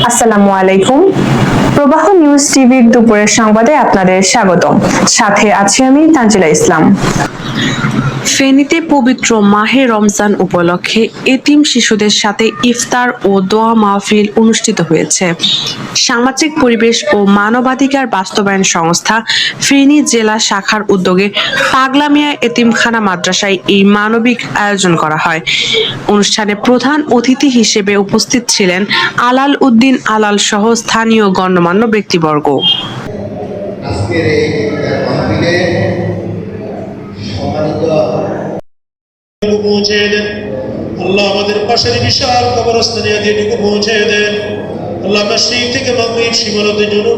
আসসালামু আলাইকুম। প্রবাহ নিউজ টিভির দুপুরের সংবাদে আপনাদের স্বাগতম। সাথে আছি আমি তানজিলা ইসলাম। ফেনীতে পবিত্র মাহে রমজান উপলক্ষে এতিম শিশুদের সাথে ইফতার ও দোয়া মাহফিল অনুষ্ঠিত হয়েছে। সামাজিক পরিবেশ ও মানবাধিকার বাস্তবায়ন সংস্থা ফেনী জেলা শাখার উদ্যোগে পাগলা মিয়া এতিমখানা মাদ্রাসায় এই মানবিক আয়োজন করা হয়। অনুষ্ঠানে প্রধান অতিথি হিসেবে উপস্থিত ছিলেন আলাল উদ্দিন আলাল সহ স্থানীয় গণ্যমান্য ব্যক্তিবর্গ। আজকের এই মাহফিলে সম্মানিত পৌঁছে দেন আল্লাহ, আমাদের পাশের বিশাল কবরস্থানে এদিকে পৌঁছে দেন আল্লাহ। মাশরিক থেকে মাগরিব সীমালতে জন্য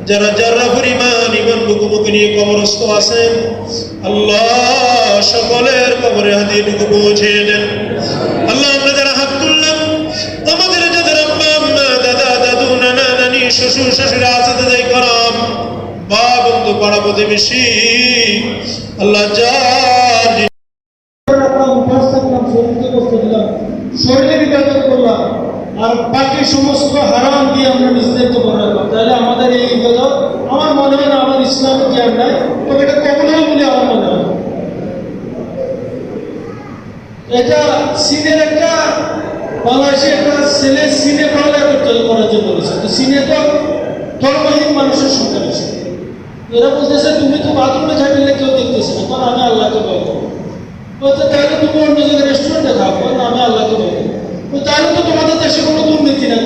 যারা যারা পরিমাণ ইমান মুখোমুখি নিয়ে কবরস্থ আছেন, আল্লাহ সকলের কবরে হাদিয়েটুকু পৌঁছে দেন আল্লাহ। আমরা যারা হাত তুললাম, আমাদের যাদের আব্বা আম্মা দাদা দাদু নানা নানি শ্বশুর শাশুড়ি আছে তাদের করম বা বন্ধু পাড়া প্রতিবেশী আল্লাহ যার শরীরের ইবাদত করলাম আর বাকি সমস্ত হারাম দিয়ে আমরা নিজেদেরকে বড় রাখলাম, তাহলে আমাদের এই ইবাদত আমার মনে হয় না আমার ইসলামের জ্ঞান নাই, তবে এটা কবল হয় বলে আমার মনে হয়। এটা সিনের একটা বাংলাদেশে একটা ছেলে সিনে পড়ালেখা করার জন্য বলেছে, তো সিনে তো ধর্মহীন মানুষের সংখ্যা বেশি। এরা বলতেছে তুমি তো বাথরুমে থাকলে কেউ দেখতেছে না, কারণ আমি আল্লাহকে ভয় করি। বলতে তাহলে তুমি অন্য জায়গায় রেস্টুরেন্টে খাবো না, আমি আল্লাহকে ভয় করি। তাহলে তো তোমাদের দেশে কোনো দুর্নীতি না,